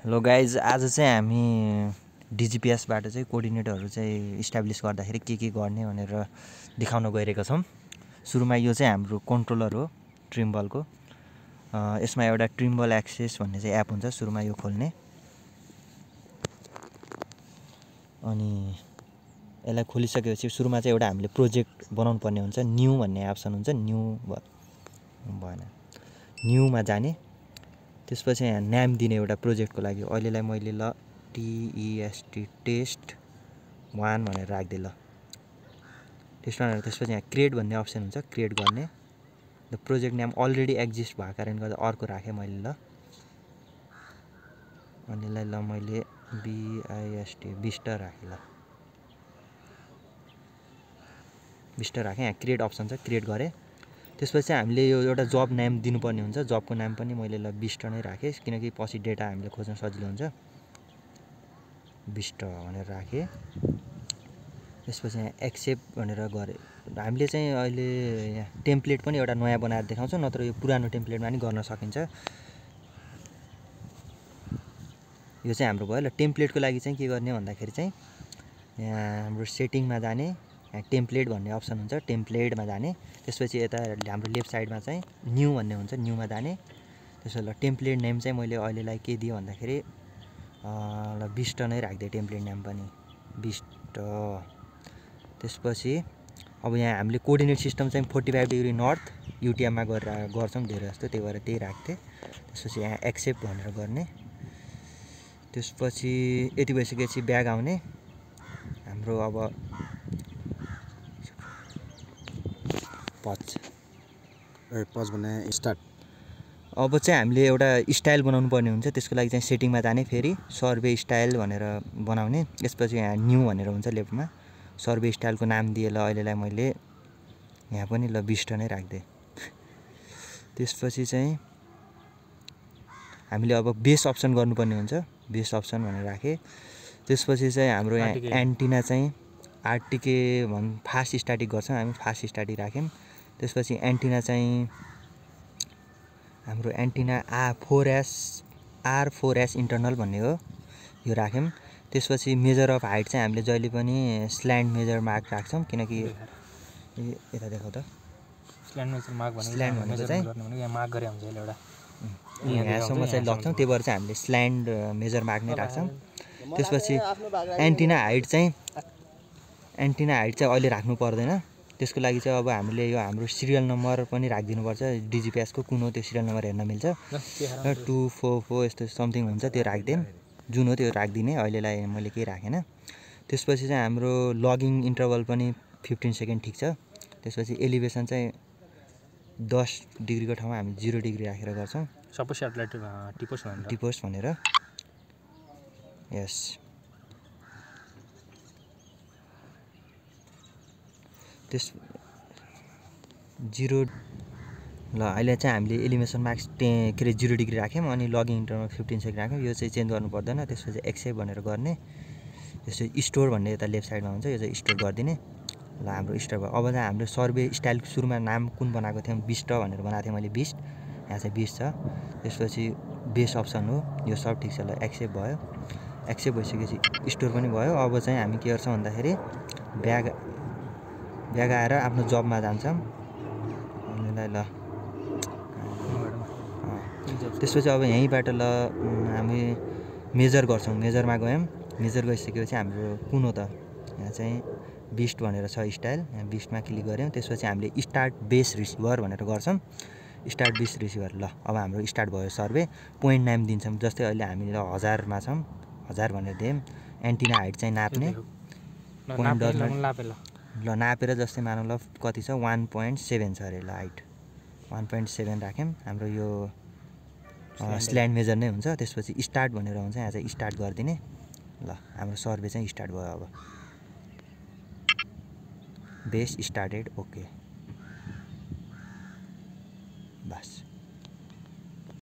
Hello guys, आज चाहिँ हामी डिजिपिएसबाट चाहिँ कोअर्डिनेटरहरू चाहिँ इस्टाब्लिस गर्दाखेरि के गर्ने भनेर देखाउन गइरहेका छौँ। सुरुमा यो चाहिँ हाम्रो कन्ट्रोलर हो ट्रिम्बलको। यसमा एउटा ट्रिम्बल एक्सेस भन्ने चाहिँ एप हुन्छ। सुरुमा यो खोल्ने अनि यसलाई खोलिसकेपछि सुरुमा चाहिँ एउटा हामीले प्रोजेक्ट बनाउनु पर्ने हुन्छ। न्यू भन्ने अप्सन हुन्छ। भएन, न्यूमा जाने, त्यसपछि यहाँ नाम दिने एउटा प्रोजेक्टको लागि। अहिलेलाई मैले ल टेस्ट 1 भनेर राख्दै। ल टेस्ट 1 भनेर त्यसपछि यहाँ क्रिएट भन्ने अप्सन हुन्छ। क्रिएट गर्ने the project name already exist भएको कारणले गर्दा अर्को राखेँ मैले। ल अनिलाई ल मैले बिस्ट राखेँ। ल बिस्ट राखेँ। यहाँ क्रिएट अप्सन छ, क्रिएट गरेँ। त्यसपछि हामीले यो एउटा जब नेम दिनुपर्ने हुन्छ। जबको नाम पनि मैले ल बिस्ट नै राखेँ, किनकि पछि डेटा हामीले खोज्न सजिलो हुन्छ। बिस्ट भनेर राखेँ। त्यसपछि यहाँ एक्सेप्ट भनेर गरेँ। हामीले चाहिँ अहिले यहाँ टेम्प्लेट पनि एउटा नयाँ बनाएर देखाउँछ, नत्र यो पुरानो टेम्प्लेटमा पनि गर्न सकिन्छ। यो चाहिँ हाम्रो भयो। ल टेम्प्लेटको लागि चाहिँ के गर्ने भन्दाखेरि चाहिँ यहाँ हाम्रो सेटिङमा जाने, यहाँ टेम्प्लेट भन्ने अप्सन हुन्छ। टेम्प्लेटमा जाने, त्यसपछि यता हाम्रो लेफ्ट साइडमा चाहिँ न्यू भन्ने हुन्छ। न्यूमा जाने। त्यसपछि ल टेम्प्लेट नेम चाहिँ मैले अहिलेलाई के दिएँ भन्दाखेरि ल बिस्ट नै राखिदिएँ। टेम्प्लेट नेम पनि बिस्ट। त्यसपछि अब यहाँ हामीले कोअर्डिनेट सिस्टम चाहिँ 45 डिग्री नर्थ युटिएममा गर्छौँ धेरै जस्तो, त्यही भएर त्यही राख्थेँ। त्यसपछि यहाँ एक्सेप्ट भनेर गर्ने। त्यसपछि यति भइसकेपछि ब्याग आउने हाम्रो। अब पज भने स्टार्ट। अब चाहिँ हामीले एउटा स्टाइल बनाउनु पर्ने हुन्छ। त्यसको लागि चाहिँ सेटिङमा जाने, फेरि सर्वे स्टाइल भनेर बनाउने। त्यसपछि यहाँ न्यू भनेर हुन्छ लेफ्टमा। सर्वे स्टाइलको नाम दिए। ल अहिलेलाई मैले यहाँ पनि ल बिस्ट नै राखिदिएँ। त्यसपछि चाहिँ हामीले अब बेस अप्सन गर्नुपर्ने हुन्छ। बेस अप्सन भनेर राखेँ। त्यसपछि चाहिँ हाम्रो यहाँ एन्टिना चाहिँ आरटिके फास्ट स्ट्याटिक गर्छौँ हामी, फास्ट स्ट्याटिक राख्यौँ। त्यसपछि एन्टिना चाहिँ हाम्रो एन्टिना R4S इन्टरनल भन्ने हो, यो राख्यौँ। त्यसपछि मेजर अफ हाइट चाहिँ हामीले जहिले पनि स्ल्यान्ड मेजर मार्क राख्छौँ, किनकि यता देखाउ त। स्ल्यान्ड मेजर मार्क भनेको चाहिँ यहाँ मार्क गरे हुन्छ एउटा यहाँसम्म चाहिँ लग्छौँ, त्यही भएर चाहिँ हामीले स्ल्यान्ड मेजर मार्क नै राख्छौँ। त्यसपछि एन्टिना हाइट चाहिँ अहिले राख्नु पर्दैन। त्यसको लागि चाहिँ अब हामीले यो हाम्रो सिरियल नम्बर पनि राखिदिनुपर्छ। डिजिपिएसको कुन हो त्यो सिरियल नम्बर हेर्न मिल्छ। 244 यस्तो समथिङ हुन्छ, त्यो राखिदिउँ। जुन हो त्यो राखिदिने। अहिलेलाई मैले केही राखेन। त्यसपछि चाहिँ हाम्रो लगिङ इन्टरभल पनि 15 सेकेन्ड ठिक छ। त्यसपछि एलिभेसन चाहिँ 10 डिग्रीको ठाउँमा हामी 0 डिग्री राखेर गर्छौँ। सबै सेटेलाइट टिपोस् भनेर। यस, त्यस 0। ल अहिले चाहिँ हामीले एलिभेसन मार्क्स के अरे 0 डिग्री राख्यौँ, अनि लगिङ इन्टरभल 15 सेकेन्ड राख्यौँ। यो चाहिँ चेन्ज गर्नु पर्दैन। त्यसपछि एक्सेप्ट भनेर गर्ने। त्यसपछि स्टोर भन्ने यता लेफ्ट साइडमा हुन्छ, यो चाहिँ स्टोर गरिदिने। ल हाम्रो स्टोर भयो। अब चाहिँ हाम्रो सर्वे स्टाइल सुरुमा नाम कुन बनाएको थियौँ, बिस्ट भनेर बनाएको थिएँ मैले, बिस्ट। यहाँ चाहिँ बिस्ट छ। त्यसपछि बेस अप्सन हो, यो सब ठिक छ। ल एक्सेप्ट भयो। एक्सेप्ट भइसकेपछि स्टोर पनि भयो। अब चाहिँ हामी के गर्छौँ भन्दाखेरि ब्याग आएर आफ्नो जबमा जान्छौँ। अनिलाई ल त्यसपछि अब यहीँबाट ल हामी मेजर गर्छौँ। मेजरमा गयौँ। मेजर गइसकेपछि हाम्रो कुन हो त, यहाँ चाहिँ बिस्ट भनेर छ स्टाइल, यहाँ बिस्टमा क्लिक गऱ्यौँ। त्यसपछि हामीले स्टार्ट बेस रिसिभर भनेर गर्छौँ। Start base receiver. ल अब हाम्रो स्टार्ट भयो सर्वे। पोइन्ट नाम दिन्छौँ, जस्तै अहिले हामी ल 1000मा छौँ, 1000 भनेर दियौँ। एन्टिना हाइट चाहिँ नाप्ने, पोइन्ट ल नापेर, जस्तै मानौँ ल कति छ, 1.7 छ अरे। ल हाइट 1.7 राख्यौँ। हाम्रो यो स्ल्यान्ड मेजर नै हुन्छ। त्यसपछि स्टार्ट भनेर हुन्छ, यहाँ चाहिँ स्टार्ट गरिदिने। ल हाम्रो सर्वे चाहिँ स्टार्ट भयो। अब बेस स्टार्टेड, ओके, बस।